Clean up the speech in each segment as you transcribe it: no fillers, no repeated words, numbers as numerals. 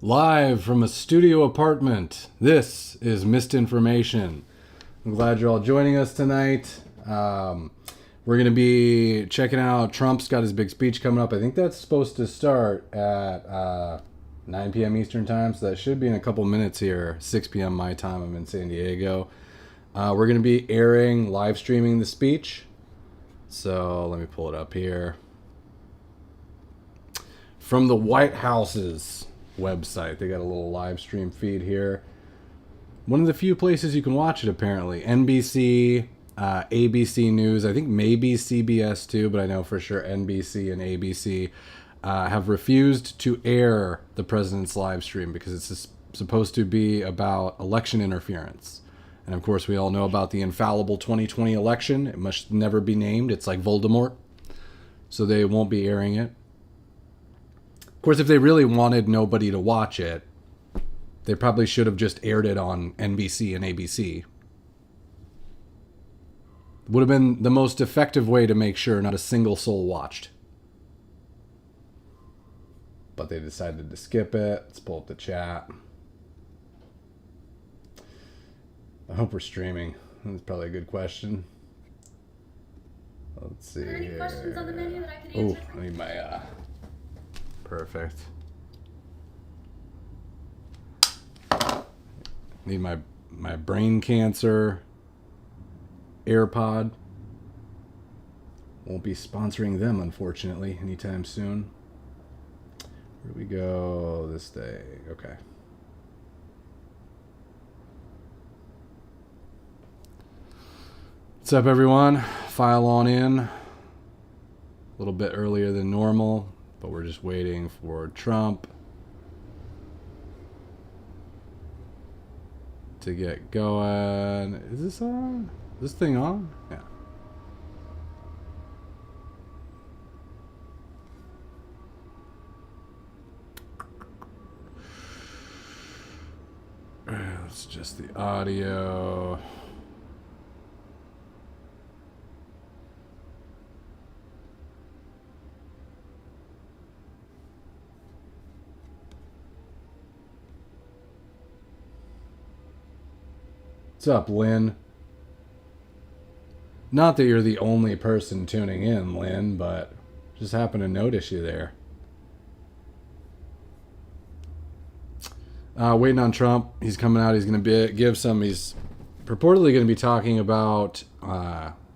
Live from a studio apartment, this is Misinformation. I'm glad you're all joining us tonight. We're going to be checking out, Trump's got his big speech coming up. I think that's supposed to start at 9 p.m. Eastern time, so that should be in a couple minutes here, 6 p.m. my time. I'm in San Diego. We're going to be live streaming the speech. So let me pull it up here. From the White House's website. They got a little live stream feed here. One of the few places you can watch it, apparently. NBC, ABC News, I think maybe CBS too, but I know for sure NBC and ABC have refused to air the president's live stream because it's supposed to be about election interference. And of course, we all know about the infallible 2020 election. It must never be named. It's like Voldemort. So they won't be airing it. Of course, if they really wanted nobody to watch it, they probably should have just aired it on NBC and ABC. Would have been the most effective way to make sure not a single soul watched. But they decided to skip it. Let's pull up the chat. I hope we're streaming. That's probably a good question. Let's see. Are there any questions on the menu that I can answer? Oh, I need my... Perfect. Need my brain cancer AirPod. Won't be sponsoring them, unfortunately, anytime soon. Where do we go this day? Okay. What's up, everyone? File on in. A little bit earlier than normal, but we're just waiting for Trump to get going. Is this on? Is this thing on? Yeah. It's just the audio. What's up, Lynn? Not that you're the only person tuning in, Lynn, but just happened to notice you there. Waiting on Trump. He's coming out. He's going to give some. He's purportedly going to be talking about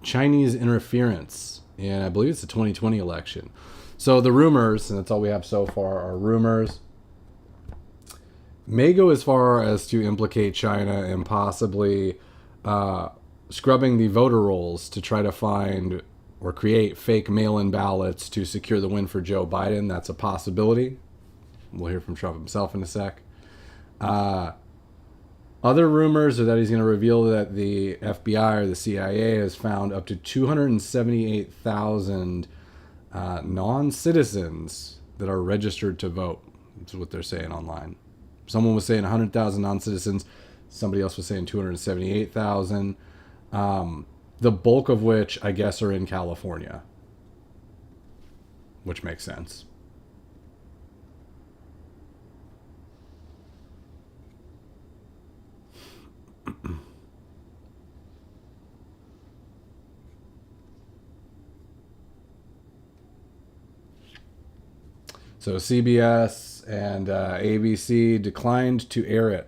Chinese interference in, I believe it's the 2020 election. So the rumors, and that's all we have so far, are rumors. May go as far as to implicate China in possibly scrubbing the voter rolls to try to find or create fake mail-in ballots to secure the win for Joe Biden. That's a possibility. We'll hear from Trump himself in a sec. Other rumors are that he's going to reveal that the FBI or the CIA has found up to 278,000 non-citizens that are registered to vote. That's what they're saying online. Someone was saying 100,000 non-citizens. Somebody else was saying 278,000. The bulk of which, I guess, are in California. Which makes sense. So CBS and ABC declined to air it.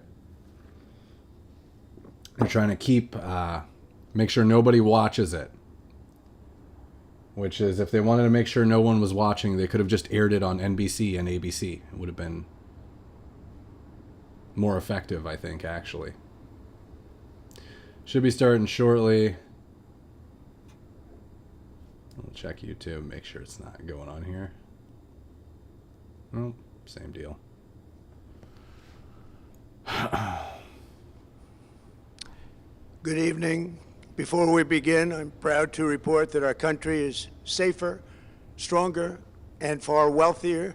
They're trying to make sure nobody watches it. Which is, if they wanted to make sure no one was watching, they could have just aired it on NBC and ABC. It would have been more effective, I think, actually. Should be starting shortly. I'll check YouTube, make sure it's not going on here. Well, same deal. Good evening. Before we begin, I'm proud to report that our country is safer, stronger, and far wealthier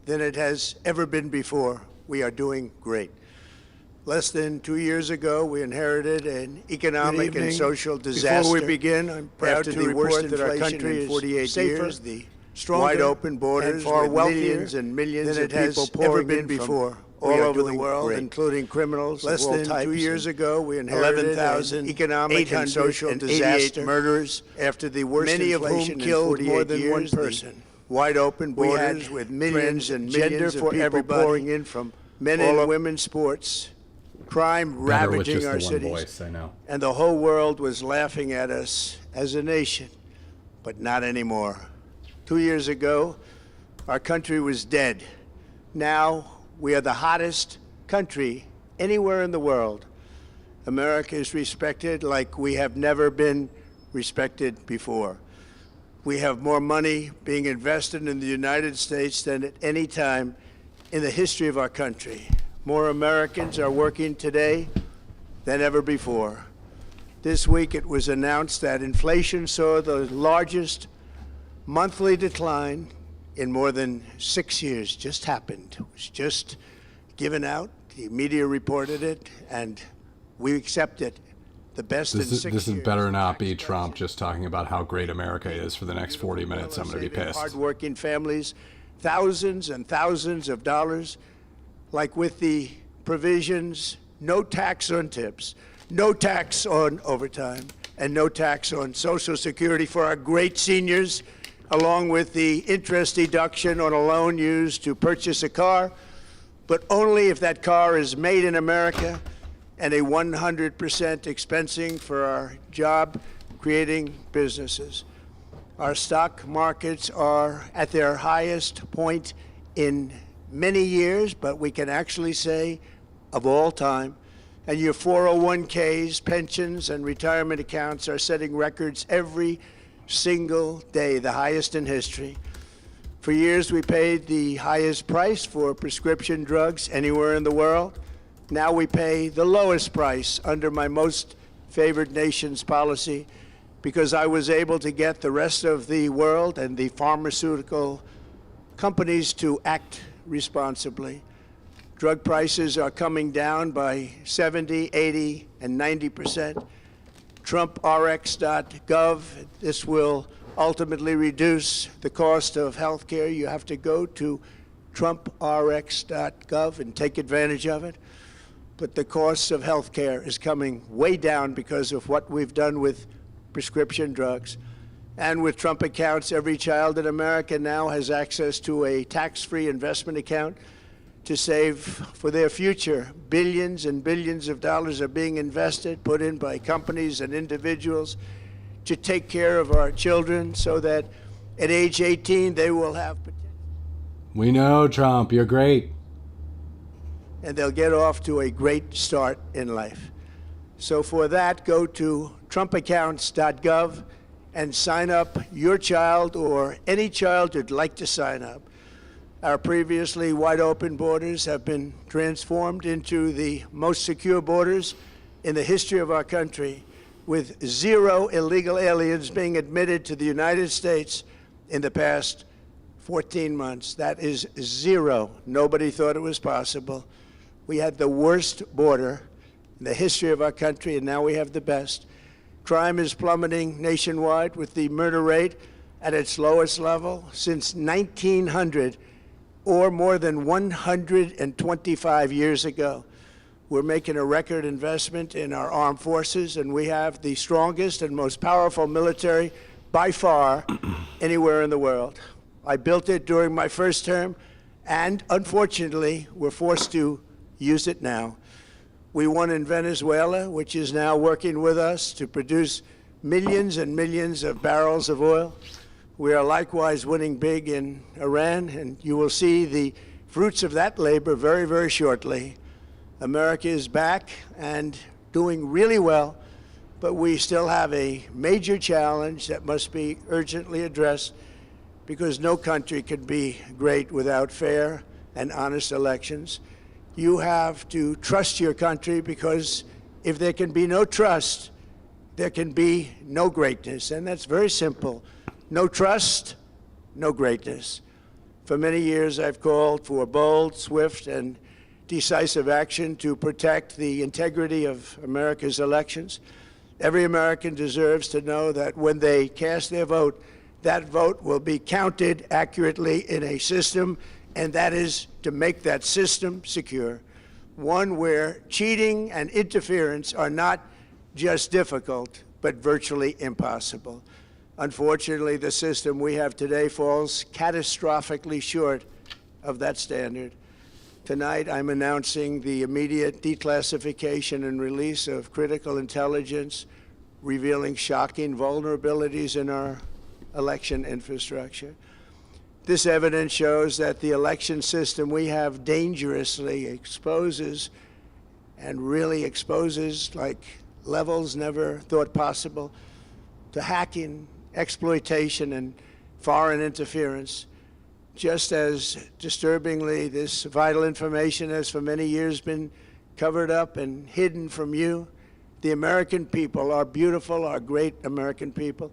than it has ever been before. We are doing great. Less than 2 years ago, we inherited an economic and social disaster. Before we begin, I'm proud to report that our country is 48 safer, years, wide open borders, and far wealthier millions and millions of people pouring in before. all over the world, including criminals. Less than 2 years ago, we inherited 11,000 economic and social disaster, murders after the worst many of whom killed more than one person. Wide open borders with millions and millions of people pouring in from men and women's sports, crime ravaging our cities, voice, I know. and the whole world was laughing at us as a nation, but not anymore. 2 years ago, our country was dead. Now, we are the hottest country anywhere in the world. America is respected like we have never been respected before. We have more money being invested in the United States than at any time in the history of our country. More Americans are working today than ever before. This week it was announced that inflation saw the largest monthly decline in more than 6 years. Just happened. It was just given out. The media reported it, and we accept it. The best in 6 years. This better not be Trump just talking about how great America is for the next 40 minutes. I'm going to be pissed. Hardworking families, thousands and thousands of dollars, like with the provisions, no tax on tips, no tax on overtime, and no tax on Social Security for our great seniors, along with the interest deduction on a loan used to purchase a car, but only if that car is made in America, and a 100% expensing for our job-creating businesses. Our stock markets are at their highest point in many years, but we can actually say of all time. And your 401ks, pensions, and retirement accounts are setting records every single day, the highest in history. For years, we paid the highest price for prescription drugs anywhere in the world. Now we pay the lowest price under my most favored nation's policy because I was able to get the rest of the world and the pharmaceutical companies to act responsibly. Drug prices are coming down by 70, 80, and 90%. TrumpRx.gov, this will ultimately reduce the cost of health care. You have to go to TrumpRx.gov and take advantage of it. But the cost of health care is coming way down because of what we've done with prescription drugs. And with Trump accounts, every child in America now has access to a tax-free investment account to save for their future. Billions and billions of dollars are being invested, put in by companies and individuals to take care of our children so that at age 18 they will have potential. We know, Trump, you're great. And they'll get off to a great start in life. So for that, go to TrumpAccounts.gov and sign up your child or any child who'd like to sign up. Our previously wide open borders have been transformed into the most secure borders in the history of our country, with 0 illegal aliens being admitted to the United States in the past 14 months. That is 0. Nobody thought it was possible. We had the worst border in the history of our country, and now we have the best. Crime is plummeting nationwide, with the murder rate at its lowest level since 1900, or more than 125 years ago. We're making a record investment in our armed forces, and we have the strongest and most powerful military by far anywhere in the world. I built it during my first term, and unfortunately, we're forced to use it now. We won in Venezuela, which is now working with us to produce millions and millions of barrels of oil. We are likewise winning big in Iran, and you will see the fruits of that labor very, very shortly. America is back and doing really well, but we still have a major challenge that must be urgently addressed, because no country can be great without fair and honest elections. You have to trust your country, because if there can be no trust, there can be no greatness. And that's very simple. No trust, no greatness. For many years, I've called for bold, swift, and decisive action to protect the integrity of America's elections. Every American deserves to know that when they cast their vote, that vote will be counted accurately in a system and that is to make that system secure, one where cheating and interference are not just difficult, but virtually impossible. Unfortunately, the system we have today falls catastrophically short of that standard. Tonight, I'm announcing the immediate declassification and release of critical intelligence revealing shocking vulnerabilities in our election infrastructure. This evidence shows that the election system we have dangerously exposes and really exposes like levels never thought possible to hacking, exploitation, and foreign interference. Just as disturbingly, this vital information has for many years been covered up and hidden from you, the American people, our beautiful, our great American people.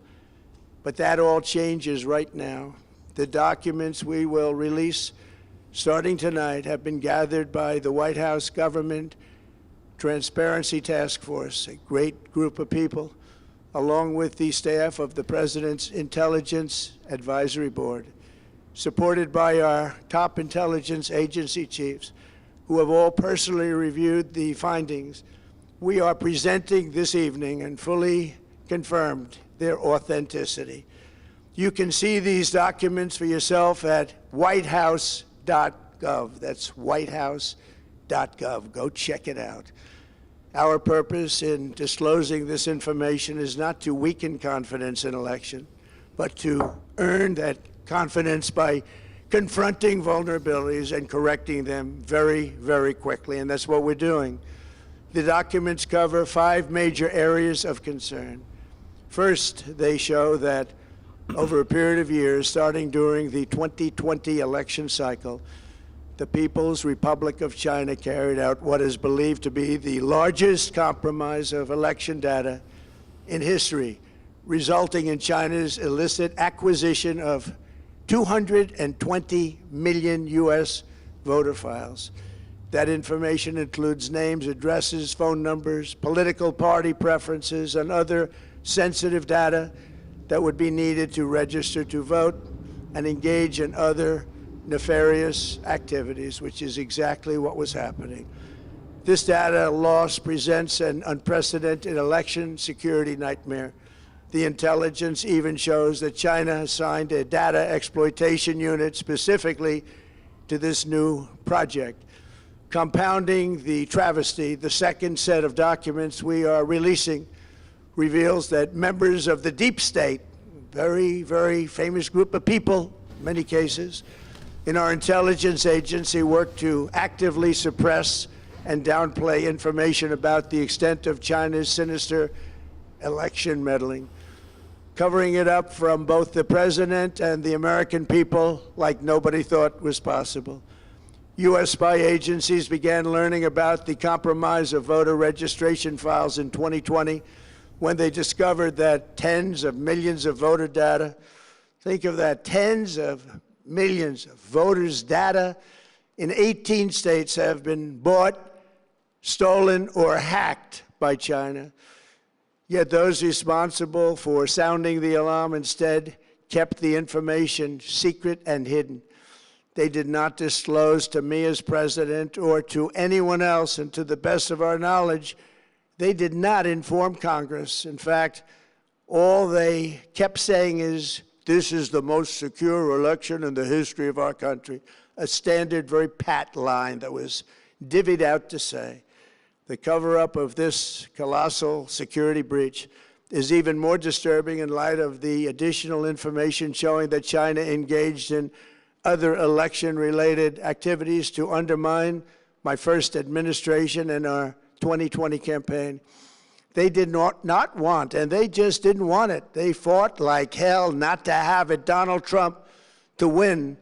But that all changes right now. The documents we will release starting tonight have been gathered by the White House Government Transparency Task Force, a great group of people, along with the staff of the President's Intelligence Advisory Board, supported by our top intelligence agency chiefs, who have all personally reviewed the findings. We are presenting this evening and fully confirmed their authenticity. You can see these documents for yourself at whitehouse.gov. That's whitehouse.gov. Go check it out. Our purpose in disclosing this information is not to weaken confidence in election, but to earn that confidence by confronting vulnerabilities and correcting them very, very quickly, and that's what we're doing. The documents cover 5 major areas of concern. First, they show that over a period of years, starting during the 2020 election cycle, the People's Republic of China carried out what is believed to be the largest compromise of election data in history, resulting in China's illicit acquisition of 220 million U.S. voter files. That information includes names, addresses, phone numbers, political party preferences, and other sensitive data that would be needed to register to vote and engage in other nefarious activities, which is exactly what was happening. This data loss presents an unprecedented election security nightmare. The intelligence even shows that China assigned a data exploitation unit specifically to this new project. Compounding the travesty, the second set of documents we are releasing reveals that members of the deep state, very, very famous group of people, in many cases, in our intelligence agency work to actively suppress and downplay information about the extent of China's sinister election meddling, covering it up from both the president and the American people like nobody thought was possible. U.S. spy agencies began learning about the compromise of voter registration files in 2020 when they discovered that tens of millions of voter data, think of that, tens of millions of voters' data in 18 states have been bought, stolen, or hacked by China. Yet those responsible for sounding the alarm instead kept the information secret and hidden. They did not disclose to me as president or to anyone else, and to the best of our knowledge, they did not inform Congress. In fact, all they kept saying is, this is the most secure election in the history of our country, a standard, very pat line that was divvied out to say. The cover-up of this colossal security breach is even more disturbing in light of the additional information showing that China engaged in other election-related activities to undermine my first administration and our 2020 campaign. They did not want, and they just didn't want it. They fought like hell not to have it, Donald Trump, to win,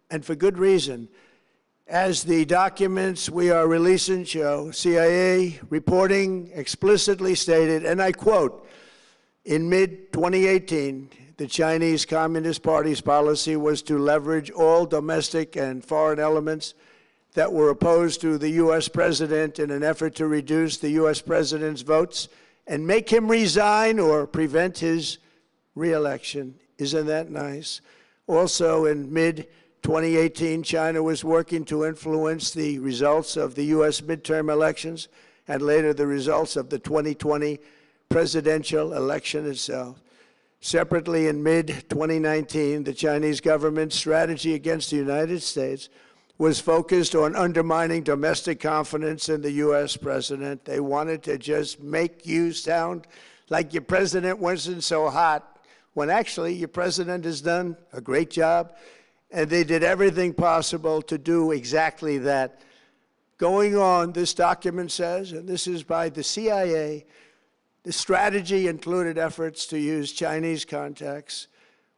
and for good reason. As the documents we are releasing show, CIA reporting explicitly stated, and I quote, in mid-2018, the Chinese Communist Party's policy was to leverage all domestic and foreign elements that were opposed to the U.S. president in an effort to reduce the U.S. president's votes and make him resign or prevent his re-election. Isn't that nice? Also, in mid 2018, China was working to influence the results of the U.S. midterm elections and later the results of the 2020 presidential election itself. Separately, in mid-2019, the Chinese government's strategy against the United States was focused on undermining domestic confidence in the U.S. president. They wanted to just make you sound like your president wasn't so hot, when actually your president has done a great job, and they did everything possible to do exactly that. Going on, this document says, and this is by the CIA, the strategy included efforts to use Chinese contacts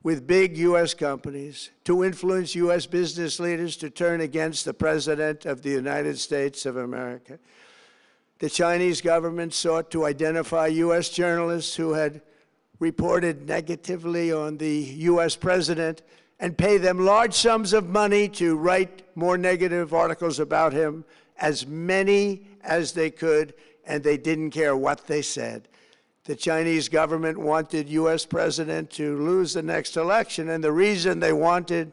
with big U.S. companies to influence U.S. business leaders to turn against the President of the United States of America. The Chinese government sought to identify U.S. journalists who had reported negatively on the U.S. president and pay them large sums of money to write more negative articles about him, as many as they could, and they didn't care what they said. The Chinese government wanted U.S. president to lose the next election, and the reason they wanted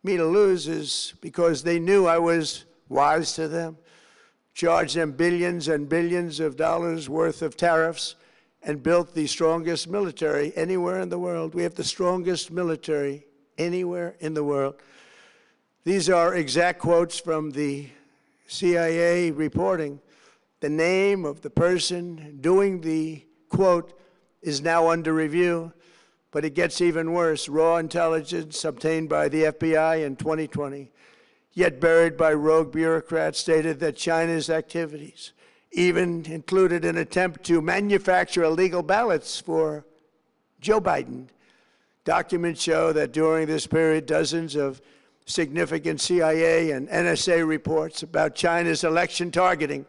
me to lose is because they knew I was wise to them, charged them billions and billions of dollars worth of tariffs, and built the strongest military anywhere in the world. We have the strongest military anywhere in the world. These are exact quotes from the CIA reporting. The name of the person doing the quote is now under review, but it gets even worse. Raw intelligence obtained by the FBI in 2020, yet buried by rogue bureaucrats, stated that China's activities even included an attempt to manufacture illegal ballots for Joe Biden. Documents show that during this period, dozens of significant CIA and NSA reports about China's election targeting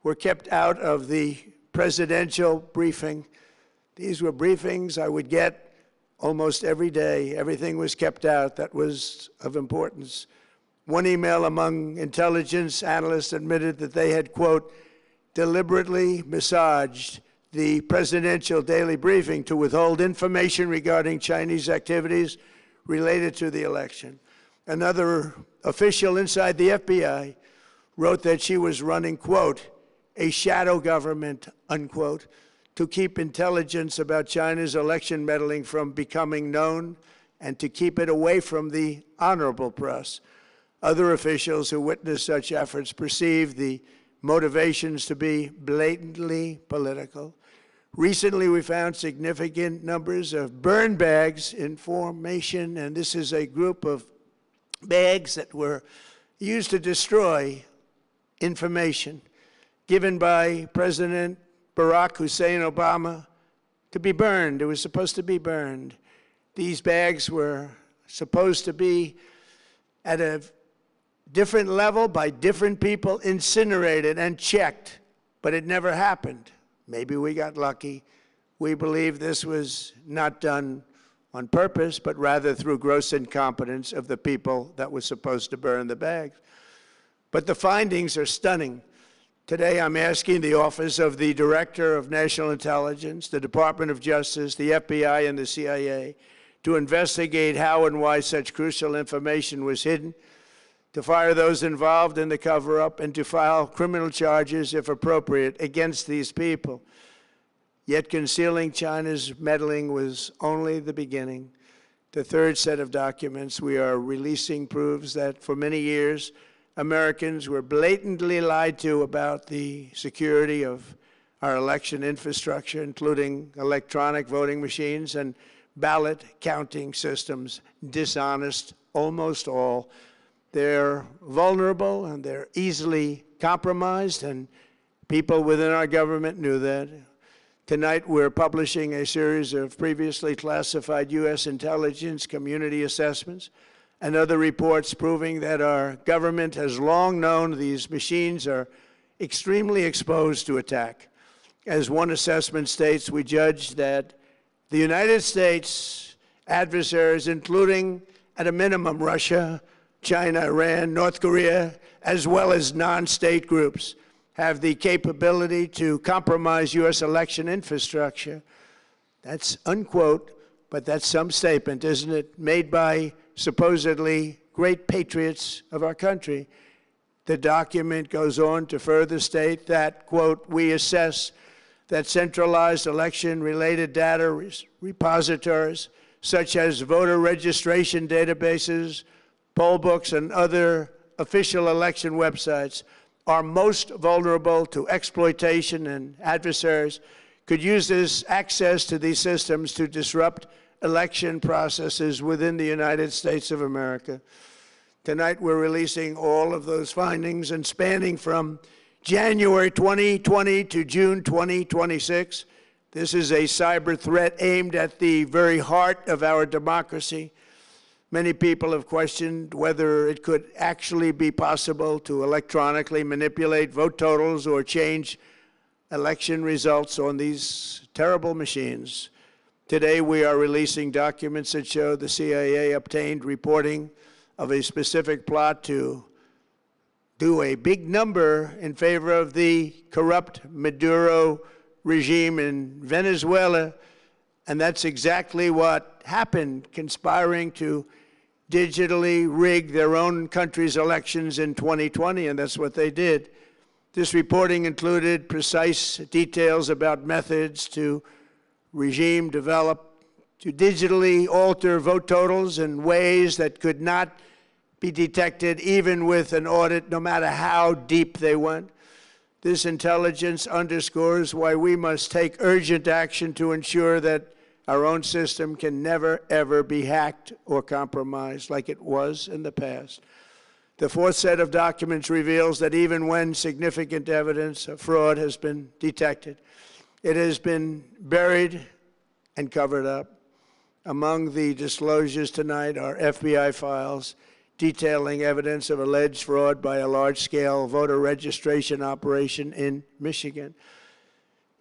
were kept out of the presidential briefing. These were briefings I would get almost every day. Everything was kept out that was of importance. One email among intelligence analysts admitted that they had, quote, deliberately massaged the presidential daily briefing to withhold information regarding Chinese activities related to the election. Another official inside the FBI wrote that she was running, quote, a shadow government, unquote, to keep intelligence about China's election meddling from becoming known and to keep it away from the honorable press. Other officials who witnessed such efforts perceived the motivations to be blatantly political. Recently, we found significant numbers of burn bags in formation, and this is a group of bags that were used to destroy information given by President Barack Hussein Obama to be burned. It was supposed to be burned. These bags were supposed to be at a different level by different people, incinerated and checked, but it never happened. Maybe we got lucky. We believe this was not done on purpose, but rather through gross incompetence of the people that were supposed to burn the bags. But the findings are stunning. Today, I'm asking the Office of the Director of National Intelligence, the Department of Justice, the FBI, and the CIA to investigate how and why such crucial information was hidden, to fire those involved in the cover-up, and to file criminal charges, if appropriate, against these people. Yet concealing China's meddling was only the beginning. The third set of documents we are releasing proves that for many years, Americans were blatantly lied to about the security of our election infrastructure, including electronic voting machines and ballot counting systems. Dishonest, almost all. They're vulnerable and they're easily compromised, and people within our government knew that. Tonight, we're publishing a series of previously classified U.S. intelligence community assessments and other reports proving that our government has long known these machines are extremely exposed to attack. As one assessment states, we judge that the United States adversaries, including at a minimum Russia, China, Iran, North Korea, as well as non-state groups, have the capability to compromise U.S. election infrastructure. That's unquote, but that's some statement, isn't it, made by supposedly great patriots of our country. The document goes on to further state that, quote, we assess that centralized election-related data repositories, such as voter registration databases, poll books, and other official election websites, are most vulnerable to exploitation, and adversaries could use this access to these systems to disrupt election processes within the United States of America. Tonight, we're releasing all of those findings, and spanning from January 2020 to June 2026. This is a cyber threat aimed at the very heart of our democracy. Many people have questioned whether it could actually be possible to electronically manipulate vote totals or change election results on these terrible machines. Today, we are releasing documents that show the CIA obtained reporting of a specific plot to do a big number in favor of the corrupt Maduro regime in Venezuela, and that's exactly what happened, conspiring to digitally rig their own country's elections in 2020, and that's what they did. This reporting included precise details about methods to regime develop to digitally alter vote totals in ways that could not be detected even with an audit, no matter how deep they went. This intelligence underscores why we must take urgent action to ensure that our own system can never, ever be hacked or compromised like it was in the past. The fourth set of documents reveals that even when significant evidence of fraud has been detected, it has been buried and covered up. Among the disclosures tonight are FBI files detailing evidence of alleged fraud by a large-scale voter registration operation in Michigan.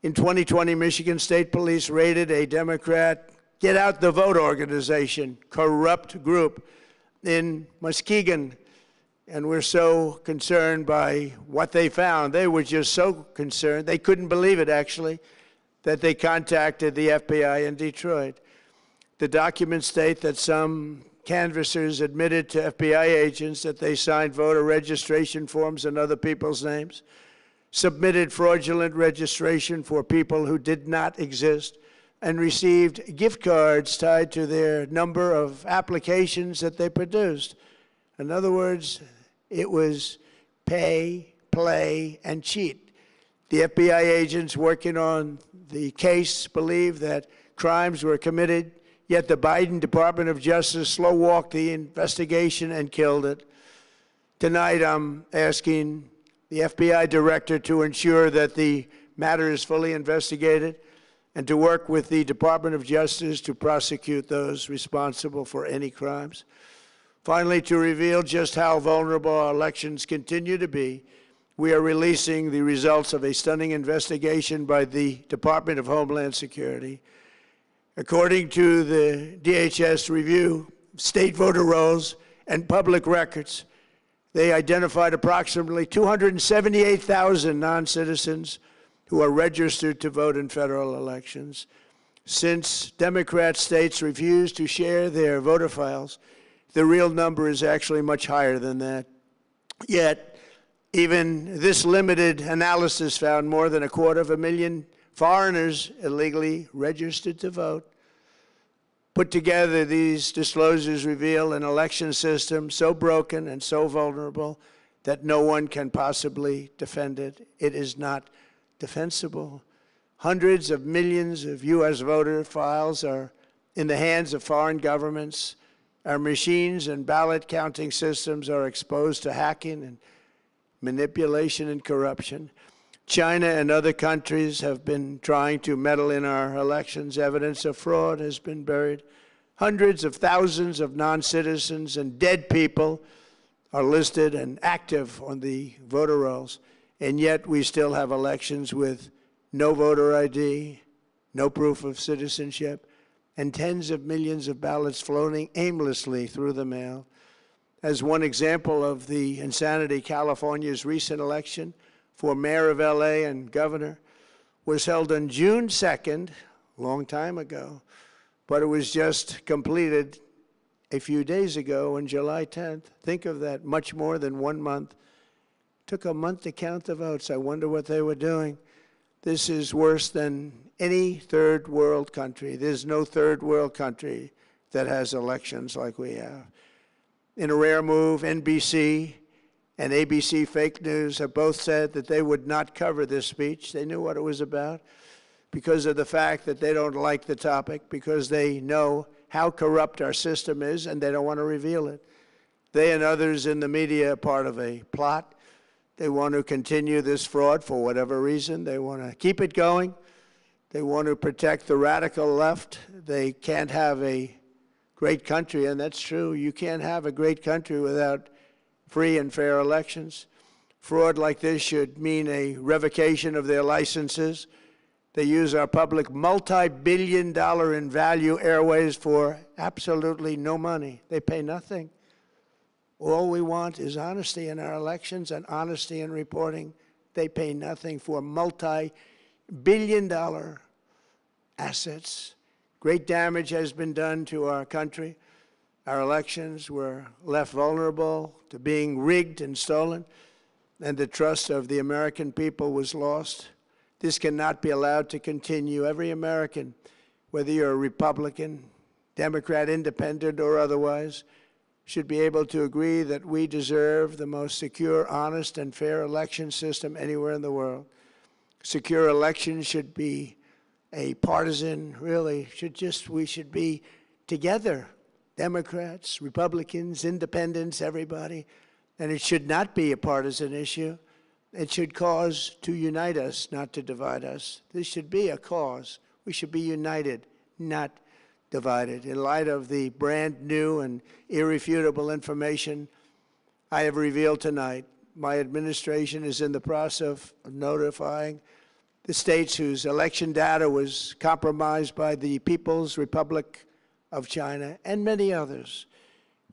In 2020, Michigan State Police raided a Democrat Get Out the Vote organization, corrupt group in Muskegon. And we're so concerned by what they found. They were just so concerned, they couldn't believe it, actually, that they contacted the FBI in Detroit. The documents state that some canvassers admitted to FBI agents that they signed voter registration forms in other people's names, submitted fraudulent registration for people who did not exist, and received gift cards tied to their number of applications that they produced. In other words, it was pay, play, and cheat. The FBI agents working on the case believe that crimes were committed, yet the Biden Department of Justice slow-walked the investigation and killed it. Tonight, I'm asking the FBI director to ensure that the matter is fully investigated and to work with the Department of Justice to prosecute those responsible for any crimes. Finally, to reveal just how vulnerable our elections continue to be, we are releasing the results of a stunning investigation by the Department of Homeland Security. According to the DHS review of state voter rolls and public records, they identified approximately 278,000 non-citizens who are registered to vote in federal elections. Since Democrat states refuse to share their voter files, the real number is actually much higher than that. Yet, even this limited analysis found more than 250,000 foreigners illegally registered to vote. Put together, these disclosures reveal an election system so broken and so vulnerable that no one can possibly defend it. It is not defensible. Hundreds of millions of U.S. voter files are in the hands of foreign governments. Our machines and ballot counting systems are exposed to hacking and manipulation and corruption. China and other countries have been trying to meddle in our elections. Evidence of fraud has been buried. Hundreds of thousands of non-citizens and dead people are listed and active on the voter rolls, and yet we still have elections with no voter ID, no proof of citizenship, and tens of millions of ballots floating aimlessly through the mail. As one example of the insanity, California's recent election for mayor of LA and governor was held on June 2nd, a long time ago, but it was just completed a few days ago on July 10th. Think of that, much more than 1 month. Took a month to count the votes. I wonder what they were doing. This is worse than any third world country. There's no third world country that has elections like we have. In a rare move, NBC and ABC Fake News have both said that they would not cover this speech. They knew what it was about because of the fact that they don't like the topic, because they know how corrupt our system is and they don't want to reveal it. They and others in the media are part of a plot. They want to continue this fraud for whatever reason. They want to keep it going. They want to protect the radical left. They can't have a great country, and that's true. You can't have a great country without free and fair elections. Fraud like this should mean a revocation of their licenses. They use our public multi-billion-dollar in value airways for absolutely no money. They pay nothing. All we want is honesty in our elections and honesty in reporting. They pay nothing for multi-billion-dollar assets. Great damage has been done to our country. Our elections were left vulnerable to being rigged and stolen, and the trust of the American people was lost. This cannot be allowed to continue. Every American, whether you're a Republican, Democrat, Independent, or otherwise, should be able to agree that we deserve the most secure, honest, and fair election system anywhere in the world. Secure elections should be a partisan, really, we should be together, Democrats, Republicans, Independents, everybody, and it should not be a partisan issue. It should cause to unite us, not to divide us. This should be a cause. We should be united, not divided. In light of the brand new and irrefutable information I have revealed tonight, my administration is in the process of notifying the states whose election data was compromised by the People's Republic of China and many others.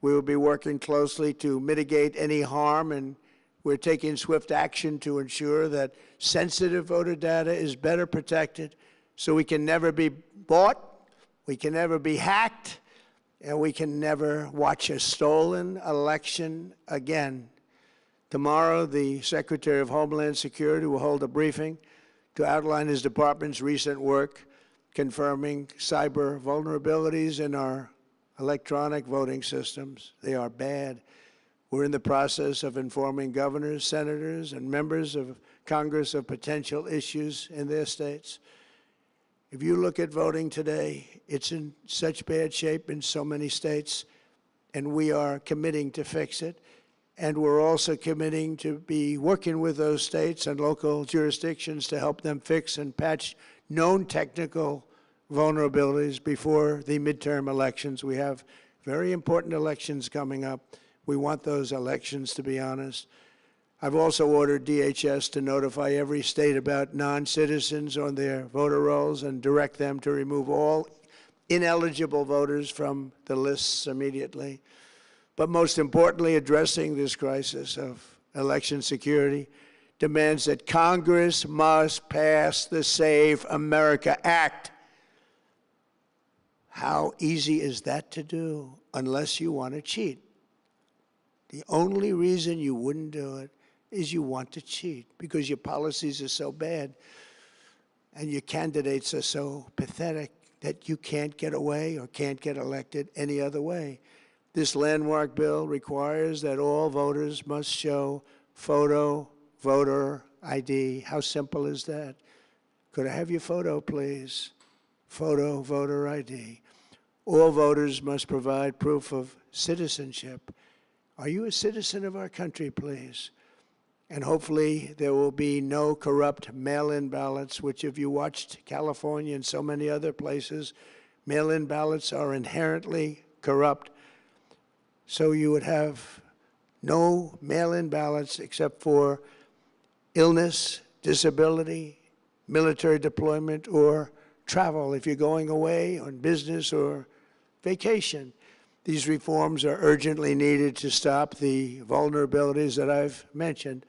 We will be working closely to mitigate any harm, and we're taking swift action to ensure that sensitive voter data is better protected so we can never be bought, we can never be hacked, and we can never watch a stolen election again. Tomorrow, the Secretary of Homeland Security will hold a briefing to outline his department's recent work confirming cyber vulnerabilities in our electronic voting systems. They are bad. We're in the process of informing governors, senators, and members of Congress of potential issues in their states. If you look at voting today, it's in such bad shape in so many states, and we are committing to fix it. And we're also committing to be working with those states and local jurisdictions to help them fix and patch known technical vulnerabilities before the midterm elections. We have very important elections coming up. We want those elections to be honest. I've also ordered DHS to notify every state about non-citizens on their voter rolls and direct them to remove all ineligible voters from the lists immediately. But most importantly, addressing this crisis of election security demands that Congress must pass the Save America Act. How easy is that to do unless you want to cheat? The only reason you wouldn't do it is you want to cheat because your policies are so bad and your candidates are so pathetic that you can't get away or can't get elected any other way. This landmark bill requires that all voters must show photo voter ID. How simple is that? Could I have your photo, please? Photo voter ID. All voters must provide proof of citizenship. Are you a citizen of our country, please? And hopefully there will be no corrupt mail-in ballots, which if you watched California and so many other places, mail-in ballots are inherently corrupt. So you would have no mail-in ballots except for illness, disability, military deployment, or travel if you're going away on business or vacation. These reforms are urgently needed to stop the vulnerabilities that I've mentioned.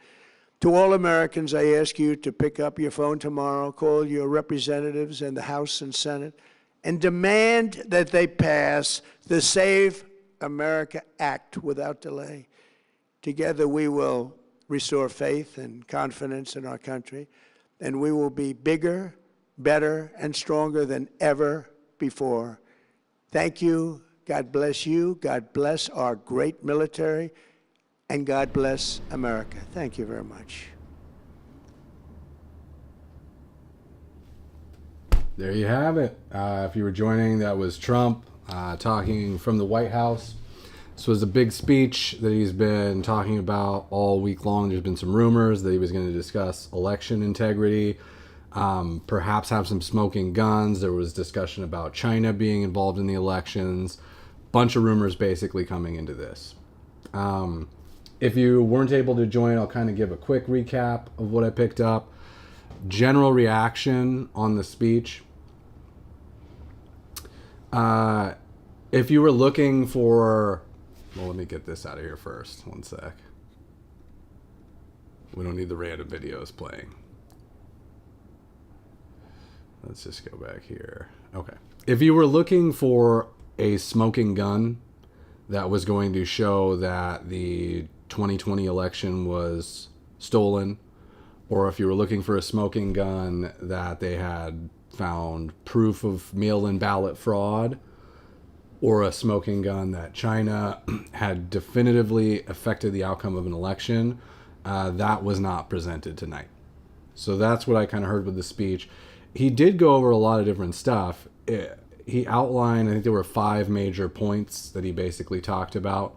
To all Americans, I ask you to pick up your phone tomorrow, call your representatives in the House and Senate, and demand that they pass the Save America act without delay. Together we will restore faith and confidence in our country, and we will be bigger, better, and stronger than ever before. Thank you. God bless you. God bless our great military, and God bless America. Thank you very much. There you have it. If you were joining, that was Trump talking from the White House. This was a big speech that he's been talking about all week long. There's been some rumors that he was going to discuss election integrity, perhaps have some smoking guns. There was discussion about China being involved in the elections. Bunch of rumors basically coming into this. If you weren't able to join, I'll kind of give a quick recap of what I picked up. General reaction on the speech. If you were looking for... Well, let me get this out of here first. One sec. We don't need the random videos playing. Let's just go back here. Okay. If you were looking for a smoking gun that was going to show that the 2020 election was stolen, or if you were looking for a smoking gun that they had found proof of mail-in ballot fraud, or a smoking gun that China had definitively affected the outcome of an election, that was not presented tonight. So that's what I kind of heard with the speech. He did go over a lot of different stuff. He outlined, I think there were 5 major points that he basically talked about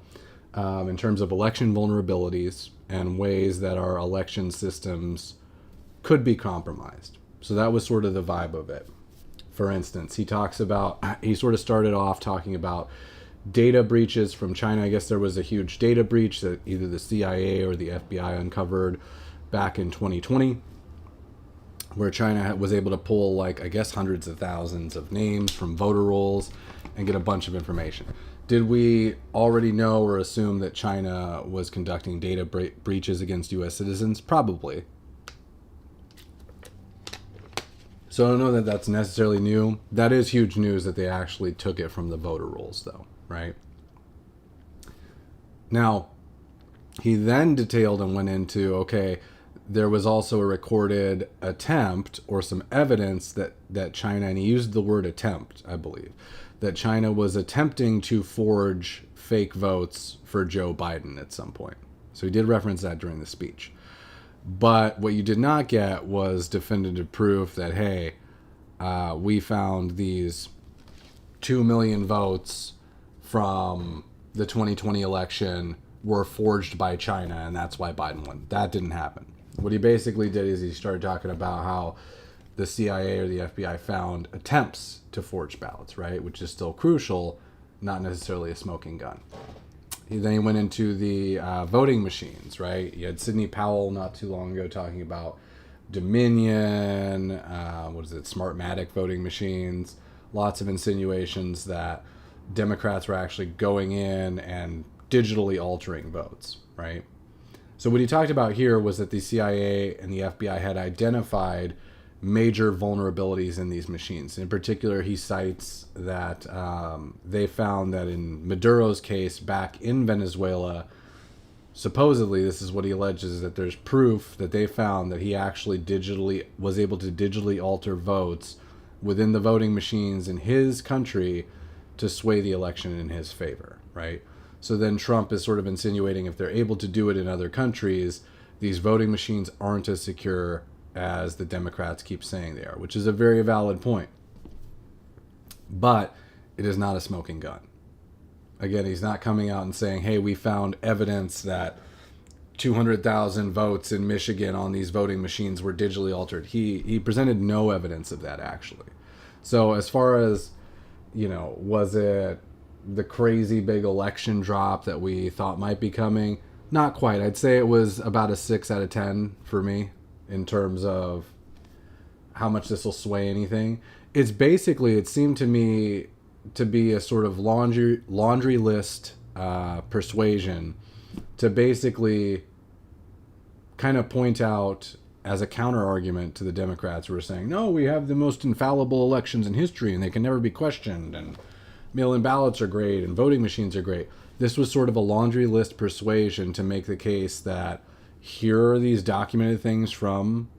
in terms of election vulnerabilities and ways that our election systems could be compromised. So that was sort of the vibe of it. For instance, he sort of started off talking about data breaches from China. I guess there was a huge data breach that either the CIA or the FBI uncovered back in 2020, where China was able to pull, like, I guess hundreds of thousands of names from voter rolls and get a bunch of information. Did we already know or assume that China was conducting data breaches against U.S. citizens? Probably. So I don't know that that's necessarily new. That is huge news that they actually took it from the voter rolls, though, right? Now, he then detailed and went into, okay, there was also a recorded attempt or some evidence that China, and he used the word attempt, I believe, that China was attempting to forge fake votes for Joe Biden at some point. So he did reference that during the speech. But what you did not get was definitive proof that, hey, we found these 2 million votes from the 2020 election were forged by China, and that's why Biden won. That didn't happen. What he basically did is he started talking about how the CIA or the FBI found attempts to forge ballots, right? Which is still crucial, not necessarily a smoking gun. Then he went into the voting machines, right? You had Sidney Powell not too long ago talking about Dominion, Smartmatic voting machines, lots of insinuations that Democrats were actually going in and digitally altering votes, right? So what he talked about here was that the CIA and the FBI had identified major vulnerabilities in these machines. In particular, he cites that they found that in Maduro's case back in Venezuela, supposedly, this is what he alleges, that there's proof that they found that he actually was able to digitally alter votes within the voting machines in his country to sway the election in his favor, right? So then Trump is sort of insinuating if they're able to do it in other countries, these voting machines aren't as secure as the Democrats keep saying they are, which is a very valid point. But it is not a smoking gun. Again, he's not coming out and saying, hey, we found evidence that 200,000 votes in Michigan on these voting machines were digitally altered. He presented no evidence of that, actually. So as far as, was it the crazy big election drop that we thought might be coming? Not quite. I'd say it was about a 6 out of 10 for me in terms of how much this will sway anything. It's basically, it seemed to me to be a sort of laundry list persuasion to basically kind of point out as a counter argument to the Democrats who are saying, no, we have the most infallible elections in history and they can never be questioned, and mail-in ballots are great and voting machines are great. This was sort of a laundry list persuasion to make the case that here are these documented things from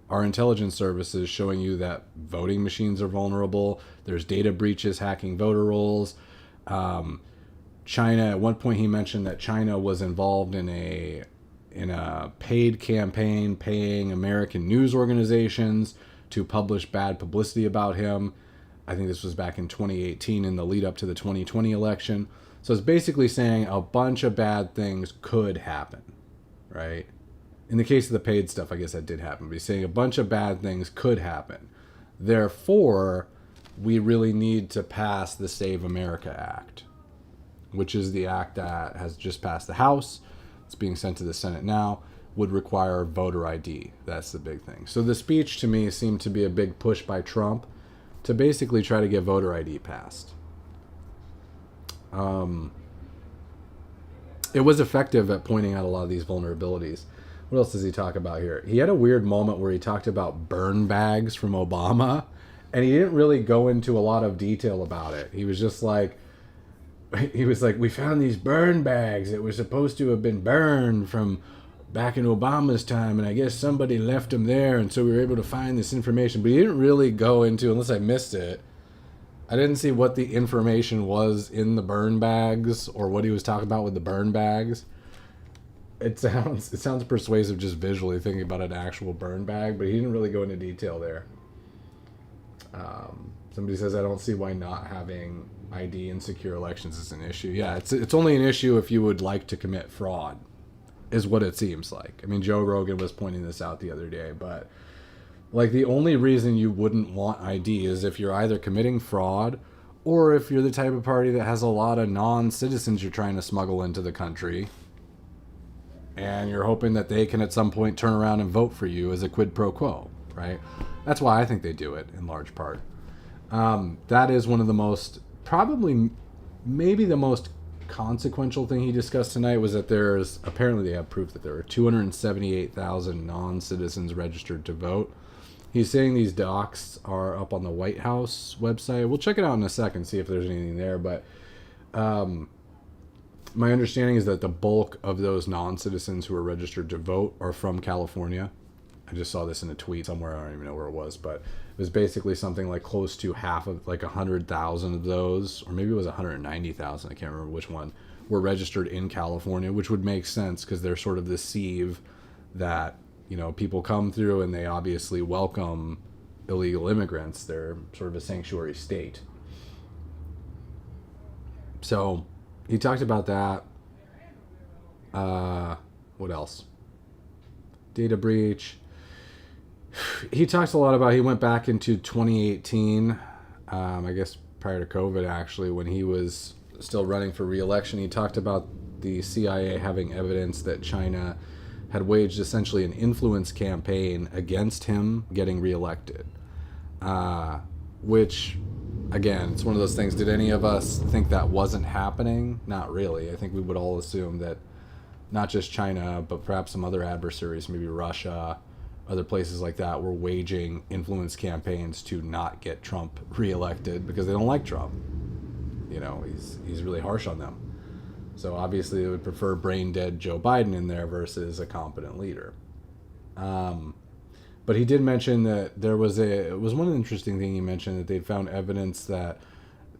our intelligence services showing you that voting machines are vulnerable. There's data breaches hacking voter rolls. China, at one point he mentioned that China was involved in a paid campaign paying American news organizations to publish bad publicity about him. I think this was back in 2018 in the lead up to the 2020 election. So it's basically saying a bunch of bad things could happen, right? In the case of the paid stuff, I guess that did happen. But he's saying a bunch of bad things could happen. Therefore, we really need to pass the Save America Act, which is the act that has just passed the House. It's being sent to the Senate now. Would require voter ID. That's the big thing. So the speech to me seemed to be a big push by Trump to basically try to get voter ID passed. It was effective at pointing out a lot of these vulnerabilities. What else does he talk about here? He had a weird moment where he talked about burn bags from Obama, and he didn't really go into a lot of detail about it. He was like, we found these burn bags. It was supposed to have been burned from back in Obama's time, and I guess somebody left them there, and so we were able to find this information. But he didn't really go into, unless I missed it, I didn't see what the information was in the burn bags or what he was talking about with the burn bags. It sounds persuasive just visually thinking about an actual burn bag, but he didn't really go into detail there. Somebody says, I don't see why not having ID in secure elections is an issue. Yeah, it's only an issue if you would like to commit fraud, is what it seems like. I mean, Joe Rogan was pointing this out the other day, but like the only reason you wouldn't want ID is if you're either committing fraud or if you're the type of party that has a lot of non-citizens you're trying to smuggle into the country and you're hoping that they can at some point turn around and vote for you as a quid pro quo, right? That's why I think they do it in large part. That is one of the most, probably maybe the most consequential thing he discussed tonight was that apparently they have proof that there are 278,000 non-citizens registered to vote. He's saying these docs are up on the White House website. We'll check it out in a second, see if there's anything there. But my understanding is that the bulk of those non-citizens who are registered to vote are from California. I just saw this in a tweet somewhere. I don't even know where it was, but it was basically something like close to half of, like 100,000 of those, or maybe it was 190,000. I can't remember which one, were registered in California, which would make sense because they're sort of the sieve that, you know, people come through and they obviously welcome illegal immigrants. They're sort of a sanctuary state. So he talked about that. What else? Data breach. He talks a lot about, he went back into 2018, I guess prior to COVID actually, when he was still running for re-election. He talked about the CIA having evidence that China had waged essentially an influence campaign against him getting reelected. Which, again, it's one of those things, did any of us think that wasn't happening? Not really. I think we would all assume that not just China, but perhaps some other adversaries, maybe Russia, other places like that, were waging influence campaigns to not get Trump reelected because they don't like Trump. You know, he's really harsh on them. So obviously they would prefer brain dead Joe Biden in there versus a competent leader. But he did mention that it was one interesting thing he mentioned, that they'd found evidence that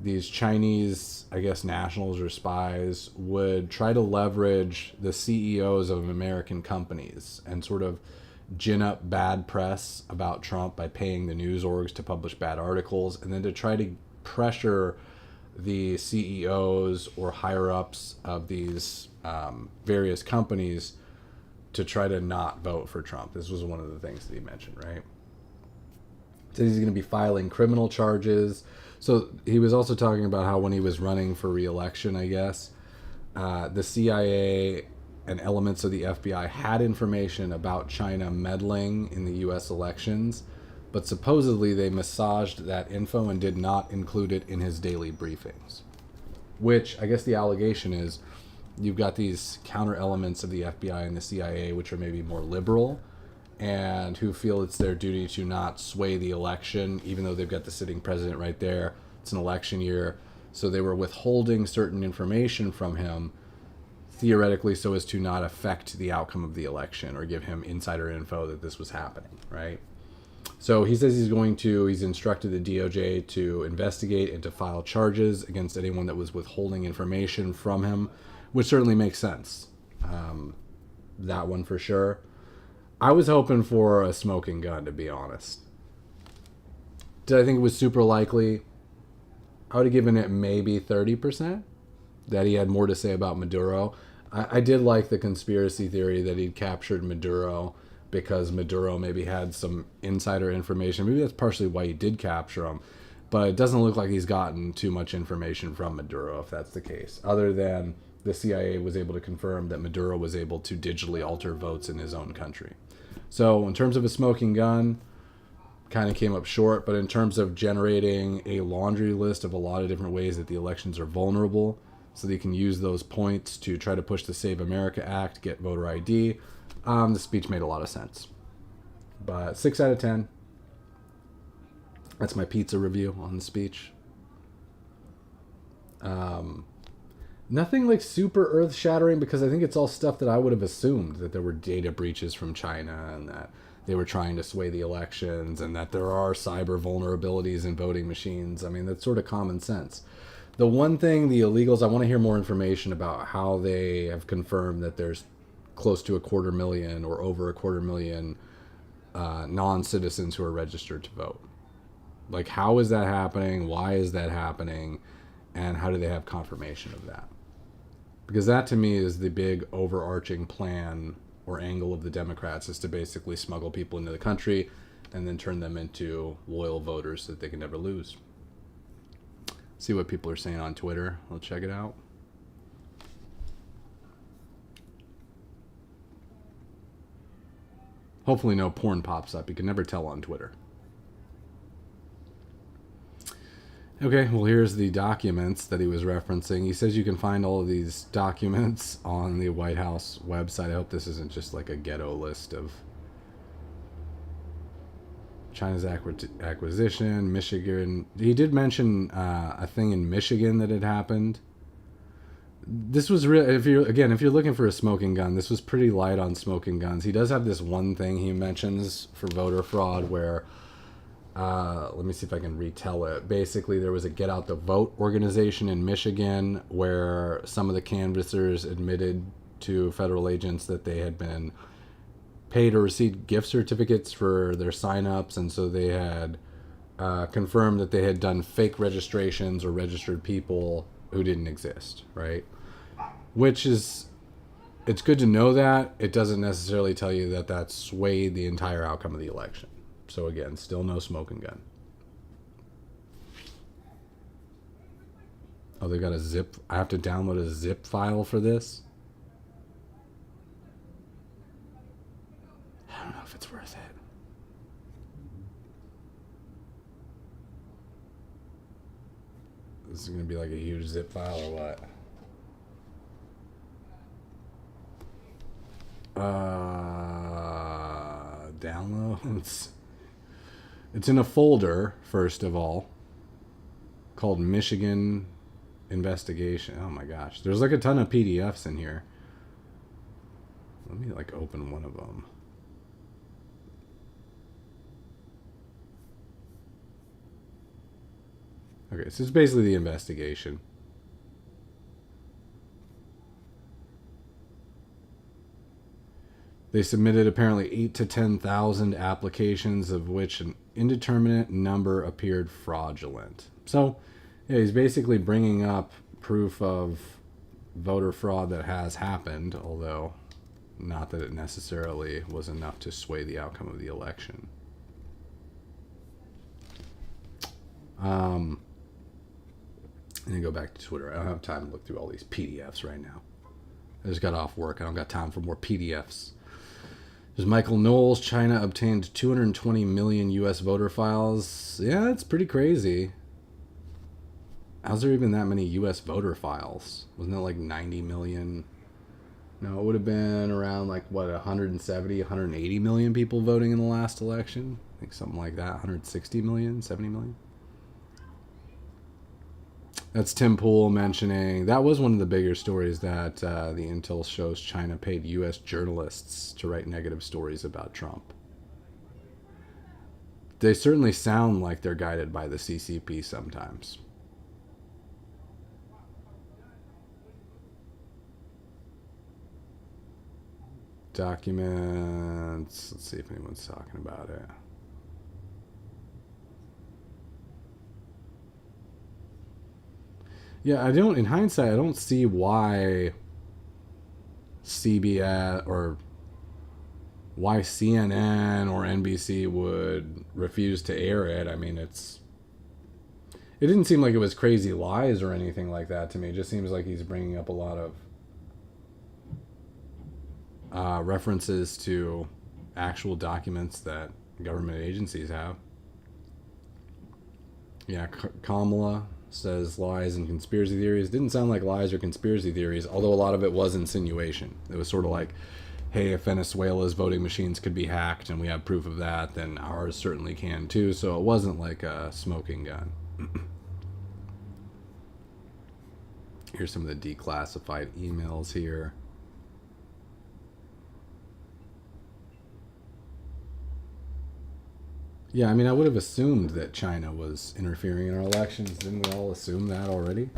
these Chinese, I guess, nationals or spies would try to leverage the CEOs of American companies and sort of gin up bad press about Trump by paying the news orgs to publish bad articles, and then to try to pressure the CEOs or higher ups of these various companies to try to not vote for Trump. This was one of the things that he mentioned, right? So he's going to be filing criminal charges. So he was also talking about how when he was running for re-election, I guess, the CIA and elements of the FBI had information about China meddling in the U.S. elections, but supposedly they massaged that info and did not include it in his daily briefings. Which, I guess the allegation is, you've got these counter elements of the FBI and the CIA, which are maybe more liberal, and who feel it's their duty to not sway the election, even though they've got the sitting president right there. It's an election year. So they were withholding certain information from him, theoretically, so as to not affect the outcome of the election or give him insider info that this was happening, right? So he says he's instructed the DOJ to investigate and to file charges against anyone that was withholding information from him, which certainly makes sense. That one for sure. I was hoping for a smoking gun, to be honest. Did I think it was super likely? I would have given it maybe 30% that he had more to say about Maduro. I did like the conspiracy theory that he'd captured Maduro because Maduro maybe had some insider information. Maybe that's partially why he did capture him. But it doesn't look like he's gotten too much information from Maduro, if that's the case. Other than the CIA was able to confirm that Maduro was able to digitally alter votes in his own country. So in terms of a smoking gun, kind of came up short. But in terms of generating a laundry list of a lot of different ways that the elections are vulnerable, so that you can use those points to try to push the Save America Act, get voter ID, the speech made a lot of sense. But 6 out of 10. That's my pizza review on the speech. Nothing like super earth-shattering, because I think it's all stuff that I would have assumed, that there were data breaches from China and that they were trying to sway the elections and that there are cyber vulnerabilities in voting machines. I mean, that's sort of common sense. The one thing, the illegals, I want to hear more information about how they have confirmed that there's close to 250,000 or over 250,000 non-citizens who are registered to vote. Like, how is that happening? Why is that happening? And how do they have confirmation of that? Because that, to me, is the big overarching plan or angle of the Democrats, is to basically smuggle people into the country and then turn them into loyal voters that they can never lose. See what people are saying on Twitter. I'll check it out. Hopefully no porn pops up. You can never tell on Twitter. Okay, well, here's the documents that he was referencing. He says you can find all of these documents on the White House website. I hope this isn't just like a ghetto list of China's acquisition, Michigan. He did mention a thing in Michigan that had happened. This was real. If you're looking for a smoking gun, this was pretty light on smoking guns. He does have this one thing he mentions for voter fraud where, let me see if I can retell it. Basically, there was a Get Out the Vote organization in Michigan where some of the canvassers admitted to federal agents that they had been paid or received gift certificates for their sign-ups, and so they had confirmed that they had done fake registrations or registered people who didn't exist, right? Which is, it's good to know that. It doesn't necessarily tell you that that swayed the entire outcome of the election. So again, still no smoking gun. Oh, they got a zip. I have to download a zip file for this. I don't know if it's worth it. This is going to be like a huge zip file or what? Downloads. It's in a folder, first of all, called Michigan Investigation. Oh my gosh. There's like a ton of PDFs in here. Let me like open one of them. Okay, so it's basically the investigation. They submitted apparently 8,000 to 10,000 applications, of which an indeterminate number appeared fraudulent. So, yeah, he's basically bringing up proof of voter fraud that has happened, although not that it necessarily was enough to sway the outcome of the election. I'm going to go back to Twitter. I don't have time to look through all these PDFs right now. I just got off work. I don't got time for more PDFs. There's Michael Knowles. China obtained 220 million U.S. voter files. Yeah, that's pretty crazy. How's there even that many U.S. voter files? Wasn't it like 90 million? No, it would have been around like, what, 170, 180 million people voting in the last election? I think something like that. 160 million, 70 million? That's Tim Pool mentioning that was one of the bigger stories that the intel shows China paid U.S. journalists to write negative stories about Trump. They certainly sound like they're guided by the CCP sometimes. Documents. Let's see if anyone's talking about it. Yeah, I don't. In hindsight, I don't see why CBS or why CNN or NBC would refuse to air it. I mean, it didn't seem like it was crazy lies or anything like that to me. It just seems like he's bringing up a lot of references to actual documents that government agencies have. Yeah, Kamala says lies and conspiracy theories. Didn't sound like lies or conspiracy theories, although a lot of it was insinuation. It was sort of like, hey, if Venezuela's voting machines could be hacked and we have proof of that, then ours certainly can too. So it wasn't like a smoking gun. Here's some of the declassified emails here. Yeah, I mean, I would have assumed that China was interfering in our elections. Didn't we all assume that already?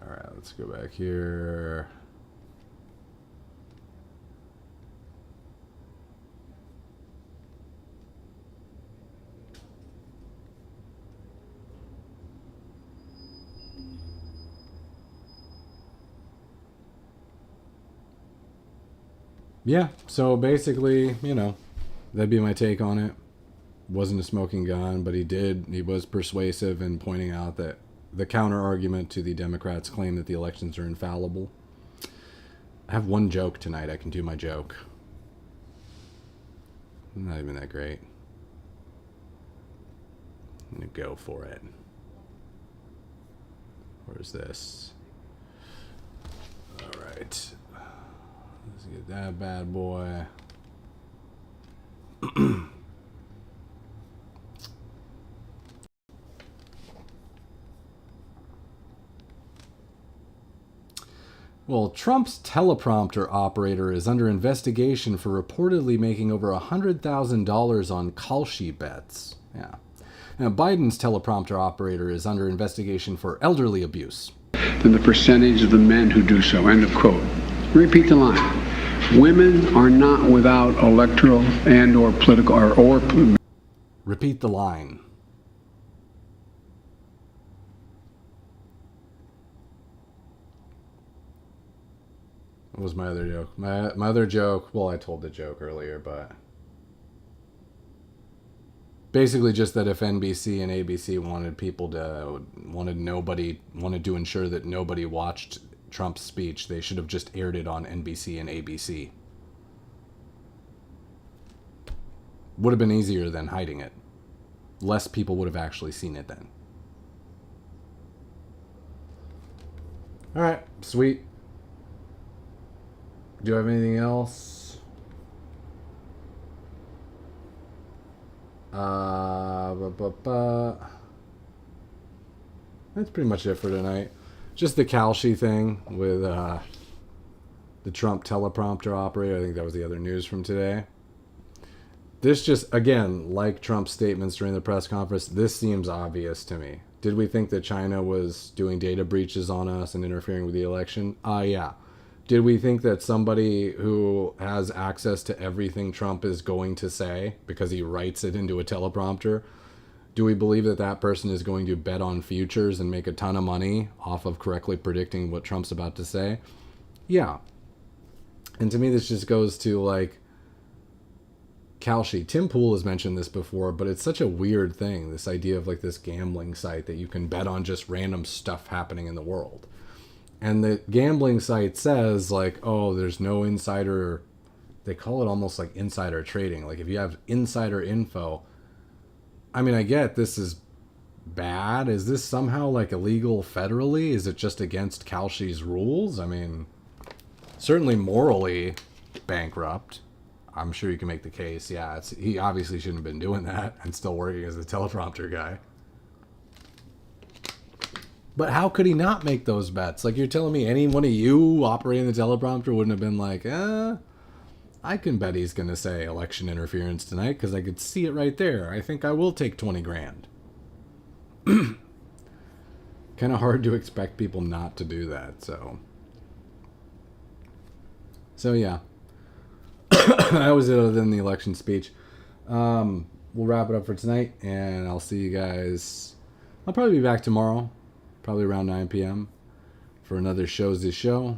All right, let's go back here. Yeah, so basically, you know, that'd be my take on it. Wasn't a smoking gun, but he was persuasive in pointing out that the counter argument to the Democrats' claim that the elections are infallible. I have one joke tonight. I can do my joke. Not even that great. I'm gonna go for it. Where's this? All right. Let's get that bad boy. Well, Trump's teleprompter operator is under investigation for reportedly making over $100,000 on Kalshi bets. Yeah. Now, Biden's teleprompter operator is under investigation for elderly abuse. Than the percentage of the men who do so. End of quote. Repeat the line. Women are not without electoral and or political or Repeat the line. What was my other joke? My other joke, well, I told the joke earlier, but basically just that if NBC and ABC wanted to ensure that nobody watched Trump's speech, they should have just aired it on NBC and ABC. Would have been easier than hiding it. Less people would have actually seen it then. All right, sweet. Do you have anything else? That's pretty much it for tonight. Just the Kalshi thing with the Trump teleprompter operator. I think that was the other news from today. This just, again, like Trump's statements during the press conference, this seems obvious to me. Did we think that China was doing data breaches on us and interfering with the election? Yeah. Did we think that somebody who has access to everything Trump is going to say because he writes it into a teleprompter, do we believe that that person is going to bet on futures and make a ton of money off of correctly predicting what Trump's about to say? Yeah. And to me, this just goes to like Kalshi. Tim Pool has mentioned this before, but it's such a weird thing, this idea of like this gambling site that you can bet on just random stuff happening in the world. And the gambling site says like, oh, there's no insider, they call it almost like insider trading. Like if you have insider info, I mean, I get this is bad. Is this somehow like illegal federally? Is it just against Kalshi's rules? I mean, certainly morally bankrupt. I'm sure you can make the case. Yeah, he obviously shouldn't have been doing that and still working as the teleprompter guy. But how could he not make those bets? Like, you're telling me any one of you operating the teleprompter wouldn't have been like, I can bet he's going to say election interference tonight because I could see it right there. I think I will take 20 grand. Kind of hard to expect people not to do that, so yeah. That was it other than the election speech. We'll wrap it up for tonight, and I'll see you guys. I'll probably be back tomorrow, probably around 9 p.m. for another Show's This Show.